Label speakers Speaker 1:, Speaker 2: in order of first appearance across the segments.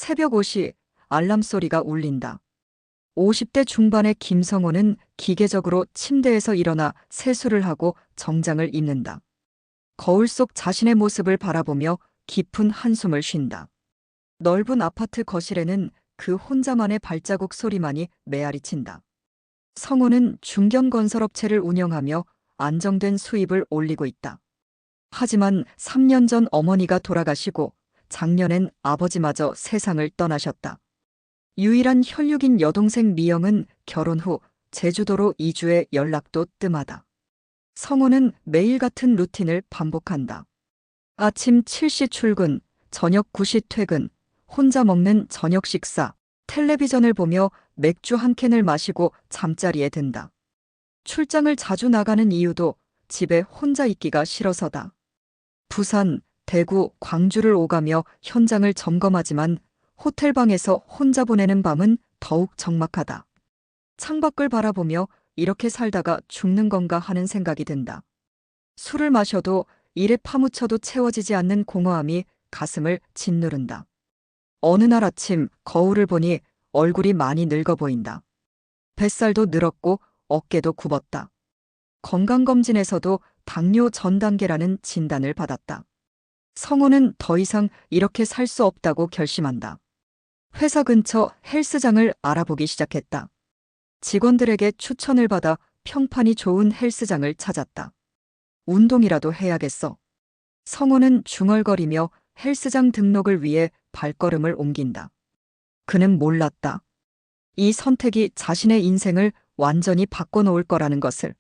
Speaker 1: 새벽 5시 알람 소리가 울린다. 50대 중반의 김성호는 기계적으로 침대에서 일어나 세수를 하고 정장을 입는다. 거울 속 자신의 모습을 바라보며 깊은 한숨을 쉰다. 넓은 아파트 거실에는 그 혼자만의 발자국 소리만이 메아리친다. 성호는 중견건설업체를 운영하며 안정된 수입을 올리고 있다. 하지만 3년 전 어머니가 돌아가시고 작년엔 아버지마저 세상을 떠나셨다. 유일한 혈육인 여동생 미영은 결혼 후 제주도로 이주해 연락도 뜸하다. 성호는 매일 같은 루틴을 반복한다. 아침 7시 출근, 저녁 9시 퇴근, 혼자 먹는 저녁 식사, 텔레비전을 보며 맥주 한 캔을 마시고 잠자리에 든다. 출장을 자주 나가는 이유도 집에 혼자 있기가 싫어서다. 부산, 대구, 광주를 오가며 현장을 점검하지만 호텔방에서 혼자 보내는 밤은 더욱 적막하다. 창밖을 바라보며 이렇게 살다가 죽는 건가 하는 생각이 든다. 술을 마셔도 일에 파묻혀도 채워지지 않는 공허함이 가슴을 짓누른다. 어느 날 아침 거울을 보니 얼굴이 많이 늙어 보인다. 뱃살도 늘었고 어깨도 굽었다. 건강검진에서도 당뇨 전 단계라는 진단을 받았다. 성호는 더 이상 이렇게 살 수 없다고 결심한다. 회사 근처 헬스장을 알아보기 시작했다. 직원들에게 추천을 받아 평판이 좋은 헬스장을 찾았다. 운동이라도 해야겠어. 성호는 중얼거리며 헬스장 등록을 위해 발걸음을 옮긴다. 그는 몰랐다. 이 선택이 자신의 인생을 완전히 바꿔놓을 거라는 것을.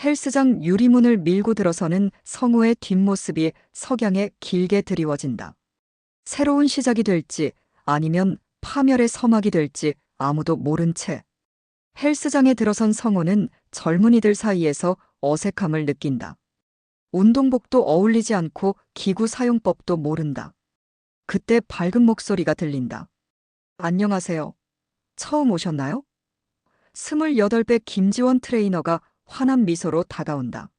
Speaker 1: 헬스장 유리문을 밀고 들어서는 성호의 뒷모습이 석양에 길게 드리워진다. 새로운 시작이 될지 아니면 파멸의 서막이 될지 아무도 모른 채. 헬스장에 들어선 성호는 젊은이들 사이에서 어색함을 느낀다. 운동복도 어울리지 않고 기구 사용법도 모른다. 그때 밝은 목소리가 들린다. 안녕하세요. 처음 오셨나요? 28배 김지원 트레이너가 환한 미소로 다가온다.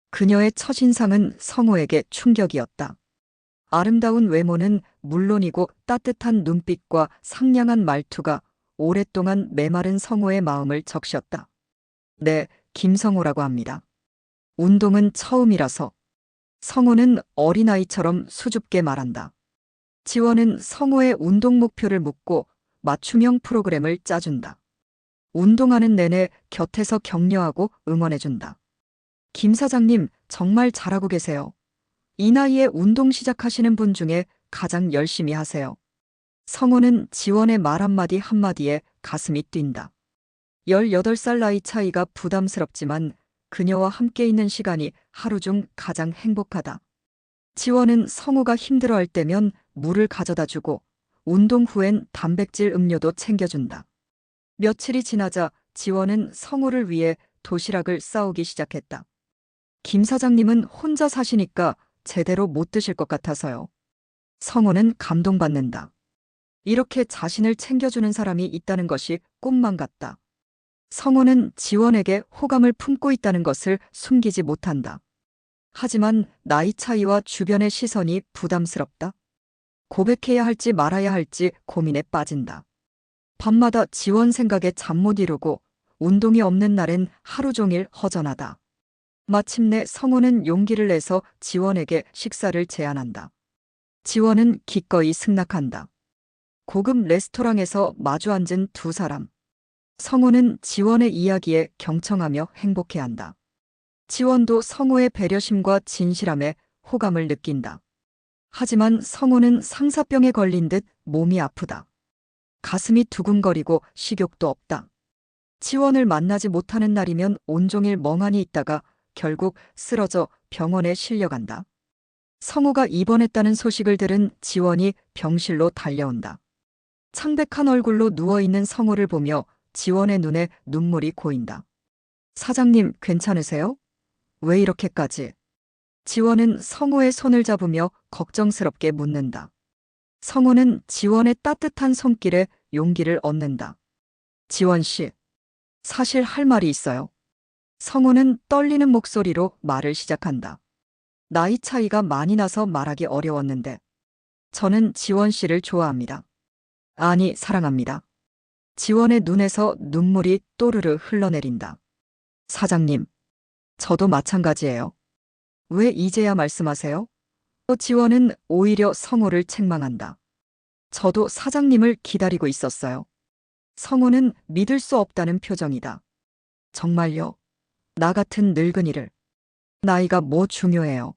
Speaker 1: 그녀의 첫인상은 성호에게 충격이었다. 아름다운 외모는 물론이고 따뜻한 눈빛과 상냥한 말투가 오랫동안 메마른 성호의 마음을 적셨다. 네, 김성호라고 합니다. 운동은 처음이라서. 성호는 어린아이처럼 수줍게 말한다. 지원은 성호의 운동 목표를 묻고 맞춤형 프로그램을 짜준다. 운동하는 내내 곁에서 격려하고 응원해준다. 김 사장님, 정말 잘하고 계세요. 이 나이에 운동 시작하시는 분 중에 가장 열심히 하세요. 성호는 지원의 말 한마디 한마디에 가슴이 뛴다. 18살 나이 차이가 부담스럽지만 그녀와 함께 있는 시간이 하루 중 가장 행복하다. 지원은 성호가 힘들어할 때면 물을 가져다 주고 운동 후엔 단백질 음료도 챙겨준다. 며칠이 지나자 지원은 성호를 위해 도시락을 싸오기 시작했다. 김 사장님은 혼자 사시니까 제대로 못 드실 것 같아서요. 성호는 감동받는다. 이렇게 자신을 챙겨주는 사람이 있다는 것이 꿈만 같다. 성호는 지원에게 호감을 품고 있다는 것을 숨기지 못한다. 하지만 나이 차이와 주변의 시선이 부담스럽다. 고백해야 할지 말아야 할지 고민에 빠진다. 밤마다 지원 생각에 잠 못 이루고 운동이 없는 날엔 하루 종일 허전하다. 마침내 성호는 용기를 내서 지원에게 식사를 제안한다. 지원은 기꺼이 승낙한다. 고급 레스토랑에서 마주 앉은 두 사람. 성호는 지원의 이야기에 경청하며 행복해한다. 지원도 성호의 배려심과 진실함에 호감을 느낀다. 하지만 성호는 상사병에 걸린 듯 몸이 아프다. 가슴이 두근거리고 식욕도 없다. 지원을 만나지 못하는 날이면 온종일 멍하니 있다가 결국 쓰러져 병원에 실려간다. 성호가 입원했다는 소식을 들은 지원이 병실로 달려온다. 창백한 얼굴로 누워있는 성호를 보며 지원의 눈에 눈물이 고인다. 사장님, 괜찮으세요? 왜 이렇게까지? 지원은 성호의 손을 잡으며 걱정스럽게 묻는다. 성호는 지원의 따뜻한 손길에 용기를 얻는다. 지원 씨, 사실 할 말이 있어요. 성호는 떨리는 목소리로 말을 시작한다. 나이 차이가 많이 나서 말하기 어려웠는데, 저는 지원 씨를 좋아합니다. 아니, 사랑합니다. 지원의 눈에서 눈물이 또르르 흘러내린다. 사장님, 저도 마찬가지예요. 왜 이제야 말씀하세요? 또 지원은 오히려 성우를 책망한다. 저도 사장님을 기다리고 있었어요. 성우는 믿을 수 없다는 표정이다. 정말요? 나 같은 늙은이를. 나이가 뭐 중요해요.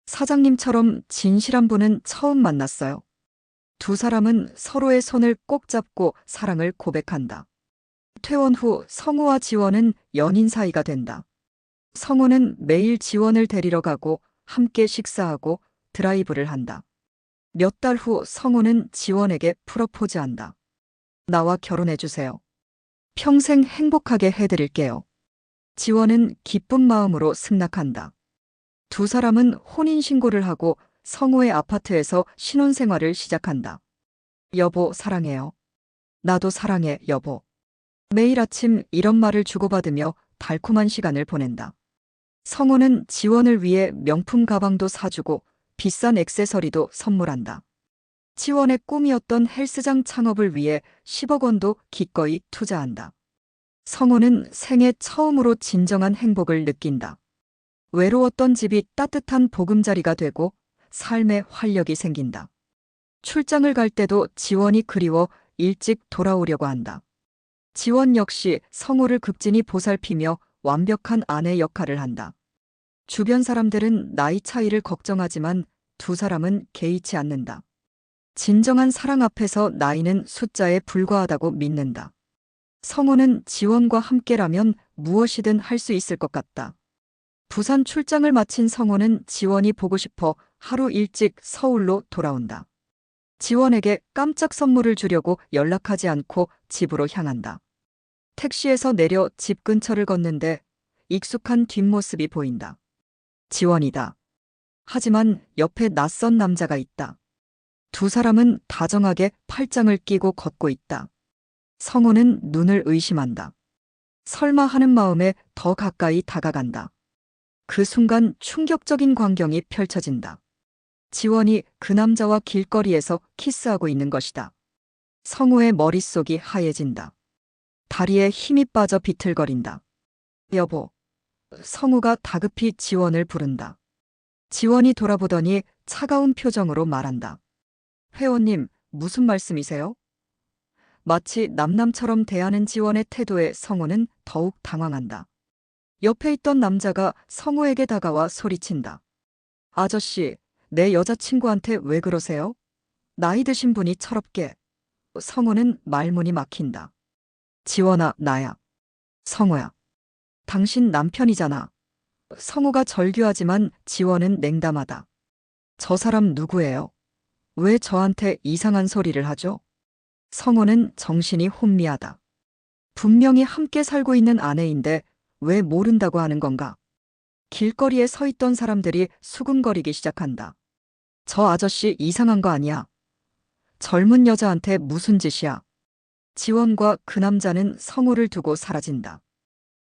Speaker 1: 사장님처럼 진실한 분은 처음 만났어요. 두 사람은 서로의 손을 꼭 잡고 사랑을 고백한다. 퇴원 후 성우와 지원은 연인 사이가 된다. 성우는 매일 지원을 데리러 가고 함께 식사하고 드라이브를 한다. 몇 달 후 성우는 지원에게 프러포즈한다. 나와 결혼해주세요. 평생 행복하게 해드릴게요. 지원은 기쁜 마음으로 승낙한다. 두 사람은 혼인신고를 하고 성우의 아파트에서 신혼생활을 시작한다. 여보, 사랑해요. 나도 사랑해, 여보. 매일 아침 이런 말을 주고받으며 달콤한 시간을 보낸다. 성우는 지원을 위해 명품 가방도 사주고 비싼 액세서리도 선물한다. 지원의 꿈이었던 헬스장 창업을 위해 10억 원도 기꺼이 투자한다. 성우는 생애 처음으로 진정한 행복을 느낀다. 외로웠던 집이 따뜻한 보금자리가 되고 삶에 활력이 생긴다. 출장을 갈 때도 지원이 그리워 일찍 돌아오려고 한다. 지원 역시 성우를 극진히 보살피며 완벽한 아내 역할을 한다. 주변 사람들은 나이 차이를 걱정하지만 두 사람은 개의치 않는다. 진정한 사랑 앞에서 나이는 숫자에 불과하다고 믿는다. 성우는 지원과 함께라면 무엇이든 할 수 있을 것 같다. 부산 출장을 마친 성우는 지원이 보고 싶어 하루 일찍 서울로 돌아온다. 지원에게 깜짝 선물을 주려고 연락하지 않고 집으로 향한다. 택시에서 내려 집 근처를 걷는데 익숙한 뒷모습이 보인다. 지원이다. 하지만 옆에 낯선 남자가 있다. 두 사람은 다정하게 팔짱을 끼고 걷고 있다. 성우는 눈을 의심한다. 설마 하는 마음에 더 가까이 다가간다. 그 순간 충격적인 광경이 펼쳐진다. 지원이 그 남자와 길거리에서 키스하고 있는 것이다. 성우의 머릿속이 하얘진다. 다리에 힘이 빠져 비틀거린다. 여보. 성우가 다급히 지원을 부른다. 지원이 돌아보더니 차가운 표정으로 말한다. 회원님, 무슨 말씀이세요? 마치 남남처럼 대하는 지원의 태도에 성우는 더욱 당황한다. 옆에 있던 남자가 성우에게 다가와 소리친다. 아저씨, 내 여자친구한테 왜 그러세요? 나이 드신 분이 철없게. 성우는 말문이 막힌다. 지원아, 나야. 성우야. 당신 남편이잖아. 성우가 절규하지만 지원은 냉담하다. 저 사람 누구예요? 왜 저한테 이상한 소리를 하죠? 성우는 정신이 혼미하다. 분명히 함께 살고 있는 아내인데 왜 모른다고 하는 건가? 길거리에 서 있던 사람들이 수군거리기 시작한다. 저 아저씨 이상한 거 아니야? 젊은 여자한테 무슨 짓이야? 지원과 그 남자는 성우를 두고 사라진다.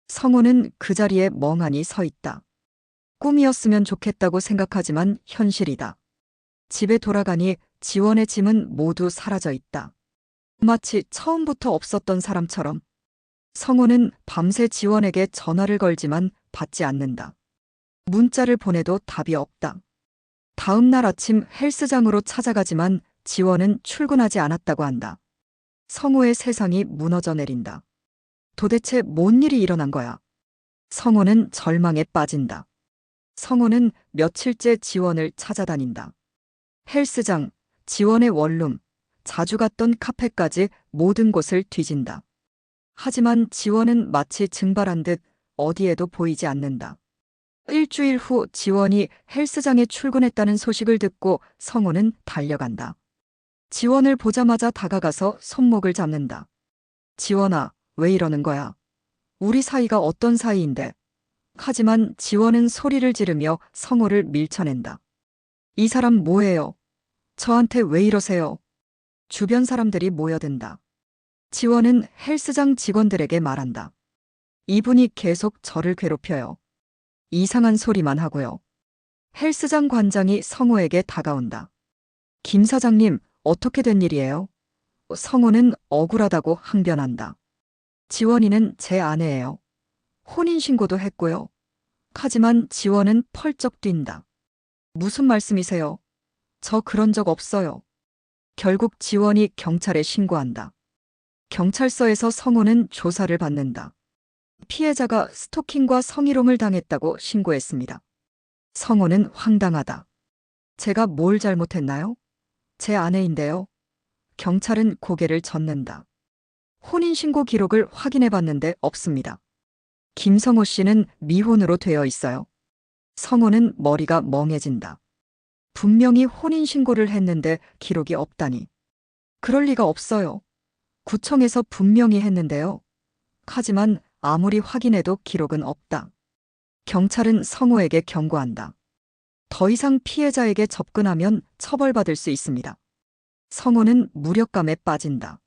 Speaker 1: 성우는 그 자리에 멍하니 서 있다. 꿈이었으면 좋겠다고 생각하지만 현실이다. 집에 돌아가니 지원의 짐은 모두 사라져 있다. 마치 처음부터 없었던 사람처럼. 성우는 밤새 지원에게 전화를 걸지만 받지 않는다. 문자를 보내도 답이 없다. 다음 날 아침 헬스장으로 찾아가지만 지원은 출근하지 않았다고 한다. 성우의 세상이 무너져 내린다. 도대체 뭔 일이 일어난 거야? 성우는 절망에 빠진다. 성우는 며칠째 지원을 찾아다닌다. 헬스장, 지원의 원룸, 자주 갔던 카페까지 모든 곳을 뒤진다. 하지만 지원은 마치 증발한 듯 어디에도 보이지 않는다. 일주일 후 지원이 헬스장에 출근했다는 소식을 듣고 성우는 달려간다. 지원을 보자마자 다가가서 손목을 잡는다. 지원아, 왜 이러는 거야? 우리 사이가 어떤 사이인데? 하지만 지원은 소리를 지르며 성우를 밀쳐낸다. 이 사람 뭐예요? 저한테 왜 이러세요? 주변 사람들이 모여든다. 지원은 헬스장 직원들에게 말한다. 이분이 계속 저를 괴롭혀요. 이상한 소리만 하고요. 헬스장 관장이 성우에게 다가온다. 김 사장님, 어떻게 된 일이에요? 성우는 억울하다고 항변한다. 지원이는 제 아내예요. 혼인신고도 했고요. 하지만 지원은 펄쩍 뛴다. 무슨 말씀이세요? 저 그런 적 없어요. 결국 지원이 경찰에 신고한다. 경찰서에서 성우는 조사를 받는다. 피해자가 스토킹과 성희롱을 당했다고 신고했습니다. 성우는 황당하다. 제가 뭘 잘못했나요? 제 아내인데요. 경찰은 고개를 젓는다. 혼인신고 기록을 확인해 봤는데 없습니다. 김성호 씨는 미혼으로 되어 있어요. 성우는 머리가 멍해진다. 분명히 혼인신고를 했는데 기록이 없다니. 그럴 리가 없어요. 구청에서 분명히 했는데요. 하지만 아무리 확인해도 기록은 없다. 경찰은 성우에게 경고한다. 더 이상 피해자에게 접근하면 처벌받을 수 있습니다. 성우는 무력감에 빠진다.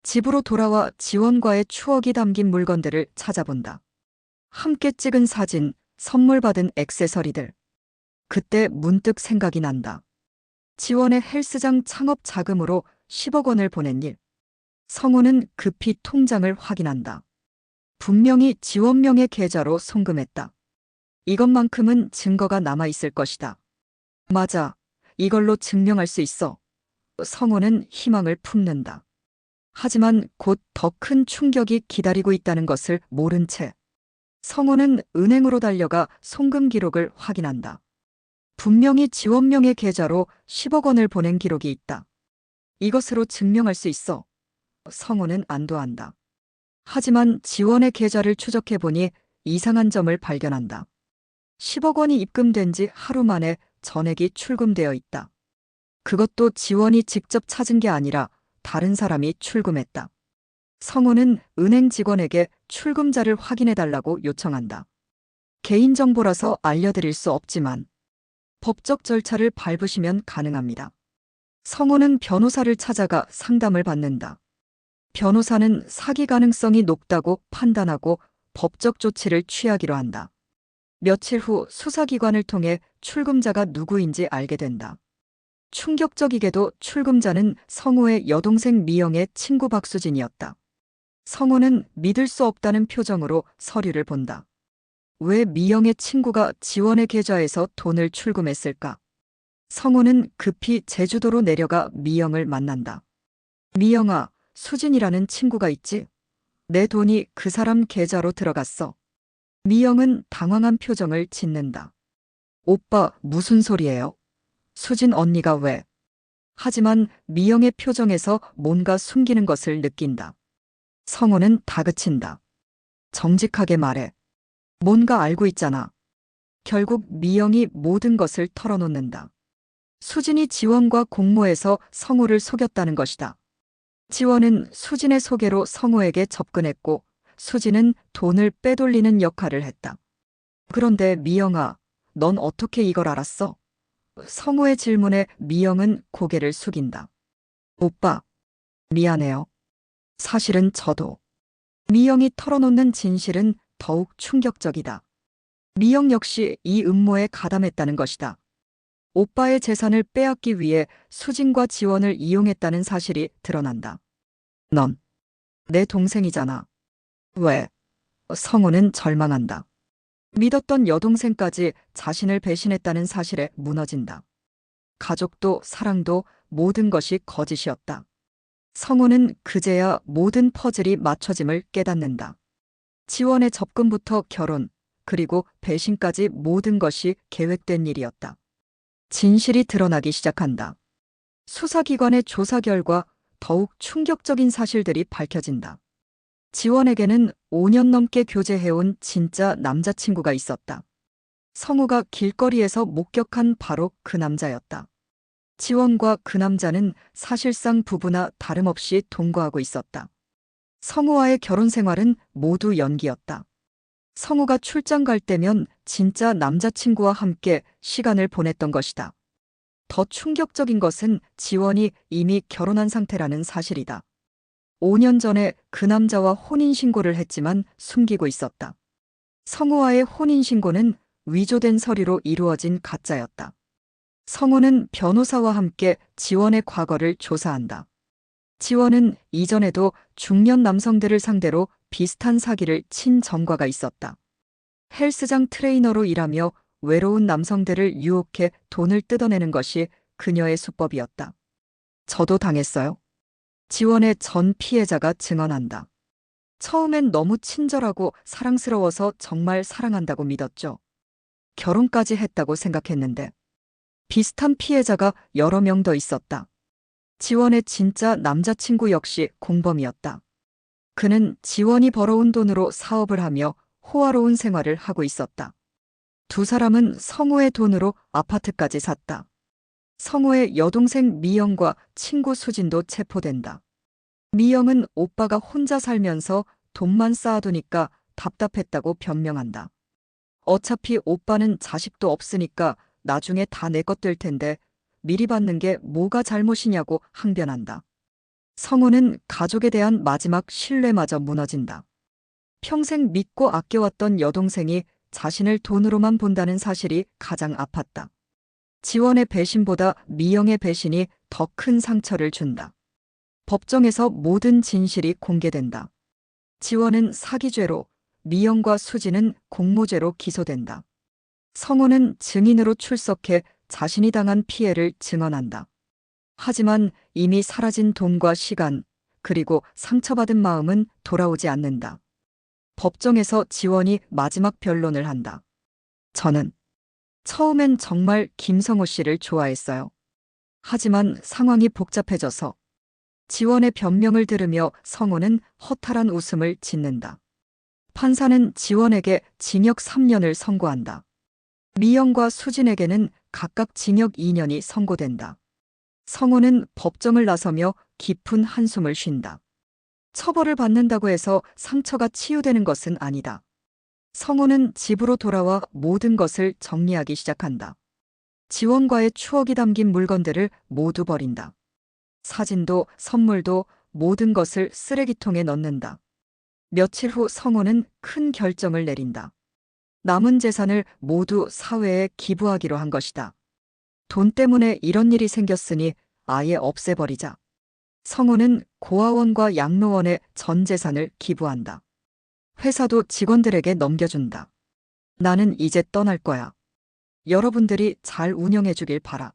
Speaker 1: 집으로 돌아와 지원과의 추억이 담긴 물건들을 찾아본다. 함께 찍은 사진, 선물 받은 액세서리들. 그때 문득 생각이 난다. 지원의 헬스장 창업 자금으로 10억 원을 보낸 일. 성우는 급히 통장을 확인한다. 분명히 지원명의 계좌로 송금했다. 이것만큼은 증거가 남아있을 것이다. 맞아. 이걸로 증명할 수 있어. 성우는 희망을 품는다. 하지만 곧 더 큰 충격이 기다리고 있다는 것을 모른 채 성우는 은행으로 달려가 송금 기록을 확인한다. 분명히 지원명의 계좌로 10억 원을 보낸 기록이 있다. 이것으로 증명할 수 있어. 성우는 안도한다. 하지만 지원의 계좌를 추적해보니 이상한 점을 발견한다. 10억 원이 입금된 지 하루 만에 전액이 출금되어 있다. 그것도 지원이 직접 찾은 게 아니라 다른 사람이 출금했다. 성우는 은행 직원에게 출금자를 확인해달라고 요청한다. 개인정보라서 알려드릴 수 없지만 법적 절차를 밟으시면 가능합니다. 성우는 변호사를 찾아가 상담을 받는다. 변호사는 사기 가능성이 높다고 판단하고 법적 조치를 취하기로 한다. 며칠 후 수사기관을 통해 출금자가 누구인지 알게 된다. 충격적이게도 출금자는 성우의 여동생 미영의 친구 박수진이었다. 성우는 믿을 수 없다는 표정으로 서류를 본다. 왜 미영의 친구가 지원의 계좌에서 돈을 출금했을까? 성우는 급히 제주도로 내려가 미영을 만난다. 미영아, 수진이라는 친구가 있지? 내 돈이 그 사람 계좌로 들어갔어. 미영은 당황한 표정을 짓는다. 오빠, 무슨 소리예요? 수진 언니가 왜? 하지만 미영의 표정에서 뭔가 숨기는 것을 느낀다. 성우는 다그친다. 정직하게 말해. 뭔가 알고 있잖아. 결국 미영이 모든 것을 털어놓는다. 수진이 지원과 공모해서 성우를 속였다는 것이다. 지원은 수진의 소개로 성우에게 접근했고 수진은 돈을 빼돌리는 역할을 했다. 그런데 미영아, 넌 어떻게 이걸 알았어? 성우의 질문에 미영은 고개를 숙인다. 오빠, 미안해요. 사실은 저도. 미영이 털어놓는 진실은 더욱 충격적이다. 미영 역시 이 음모에 가담했다는 것이다. 오빠의 재산을 빼앗기 위해 수진과 지원을 이용했다는 사실이 드러난다. 넌 내 동생이잖아. 왜? 성우는 절망한다. 믿었던 여동생까지 자신을 배신했다는 사실에 무너진다. 가족도 사랑도 모든 것이 거짓이었다. 성우는 그제야 모든 퍼즐이 맞춰짐을 깨닫는다. 지원의 접근부터 결혼, 그리고 배신까지 모든 것이 계획된 일이었다. 진실이 드러나기 시작한다. 수사기관의 조사 결과 더욱 충격적인 사실들이 밝혀진다. 지원에게는 5년 넘게 교제해온 진짜 남자친구가 있었다. 성우가 길거리에서 목격한 바로 그 남자였다. 지원과 그 남자는 사실상 부부나 다름없이 동거하고 있었다. 성우와의 결혼 생활은 모두 연기였다. 성우가 출장 갈 때면 진짜 남자친구와 함께 시간을 보냈던 것이다. 더 충격적인 것은 지원이 이미 결혼한 상태라는 사실이다. 5년 전에 그 남자와 혼인신고를 했지만 숨기고 있었다. 성우와의 혼인신고는 위조된 서류로 이루어진 가짜였다. 성우는 변호사와 함께 지원의 과거를 조사한다. 지원은 이전에도 중년 남성들을 상대로 비슷한 사기를 친 전과가 있었다. 헬스장 트레이너로 일하며 외로운 남성들을 유혹해 돈을 뜯어내는 것이 그녀의 수법이었다. 저도 당했어요. 지원의 전 피해자가 증언한다. 처음엔 너무 친절하고 사랑스러워서 정말 사랑한다고 믿었죠. 결혼까지 했다고 생각했는데 비슷한 피해자가 여러 명 더 있었다. 지원의 진짜 남자친구 역시 공범이었다. 그는 지원이 벌어온 돈으로 사업을 하며 호화로운 생활을 하고 있었다. 두 사람은 성호의 돈으로 아파트까지 샀다. 성호의 여동생 미영과 친구 수진도 체포된다. 미영은 오빠가 혼자 살면서 돈만 쌓아두니까 답답했다고 변명한다. 어차피 오빠는 자식도 없으니까 나중에 다 내 것 될 텐데 미리 받는 게 뭐가 잘못이냐고 항변한다. 성호는 가족에 대한 마지막 신뢰마저 무너진다. 평생 믿고 아껴왔던 여동생이 자신을 돈으로만 본다는 사실이 가장 아팠다. 지원의 배신보다 미영의 배신이 더 큰 상처를 준다. 법정에서 모든 진실이 공개된다. 지원은 사기죄로, 미영과 수지는 공모죄로 기소된다. 성호는 증인으로 출석해 자신이 당한 피해를 증언한다. 하지만 이미 사라진 돈과 시간, 그리고 상처받은 마음은 돌아오지 않는다. 법정에서 지원이 마지막 변론을 한다. 저는 처음엔 정말 김성호 씨를 좋아했어요. 하지만 상황이 복잡해져서 지원의 변명을 들으며 성호는 허탈한 웃음을 짓는다. 판사는 지원에게 징역 3년을 선고한다. 미영과 수진에게는 각각 징역 2년이 선고된다. 성호는 법정을 나서며 깊은 한숨을 쉰다. 처벌을 받는다고 해서 상처가 치유되는 것은 아니다. 성호는 집으로 돌아와 모든 것을 정리하기 시작한다. 지원과의 추억이 담긴 물건들을 모두 버린다. 사진도 선물도 모든 것을 쓰레기통에 넣는다. 며칠 후 성호는 큰 결정을 내린다. 남은 재산을 모두 사회에 기부하기로 한 것이다. 돈 때문에 이런 일이 생겼으니 아예 없애버리자. 성호는 고아원과 양로원에 전 재산을 기부한다. 회사도 직원들에게 넘겨준다. 나는 이제 떠날 거야. 여러분들이 잘 운영해 주길 바라.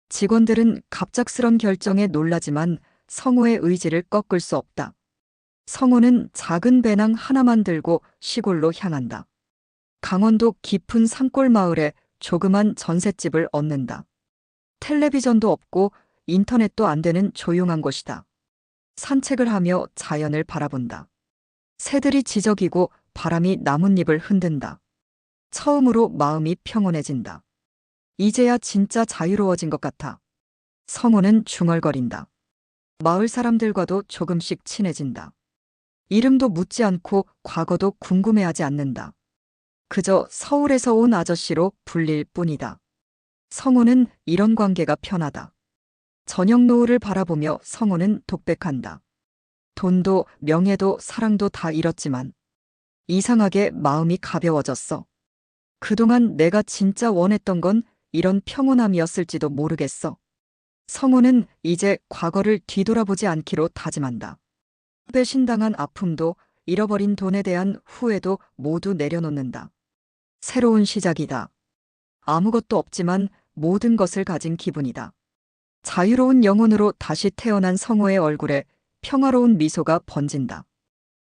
Speaker 1: 직원들은 갑작스런 결정에 놀라지만 성호의 의지를 꺾을 수 없다. 성호는 작은 배낭 하나만 들고 시골로 향한다. 강원도 깊은 산골 마을에 조그만 전셋집을 얻는다. 텔레비전도 없고 인터넷도 안 되는 조용한 곳이다. 산책을 하며 자연을 바라본다. 새들이 지저귀고 바람이 나뭇잎을 흔든다. 처음으로 마음이 평온해진다. 이제야 진짜 자유로워진 것 같아. 성호는 중얼거린다. 마을 사람들과도 조금씩 친해진다. 이름도 묻지 않고 과거도 궁금해하지 않는다. 그저 서울에서 온 아저씨로 불릴 뿐이다. 성호는 이런 관계가 편하다. 저녁 노을을 바라보며 성호는 독백한다. 돈도 명예도 사랑도 다 잃었지만 이상하게 마음이 가벼워졌어. 그동안 내가 진짜 원했던 건 이런 평온함이었을지도 모르겠어. 성호는 이제 과거를 뒤돌아보지 않기로 다짐한다. 배신당한 아픔도 잃어버린 돈에 대한 후회도 모두 내려놓는다. 새로운 시작이다. 아무것도 없지만 모든 것을 가진 기분이다. 자유로운 영혼으로 다시 태어난 성호의 얼굴에 평화로운 미소가 번진다.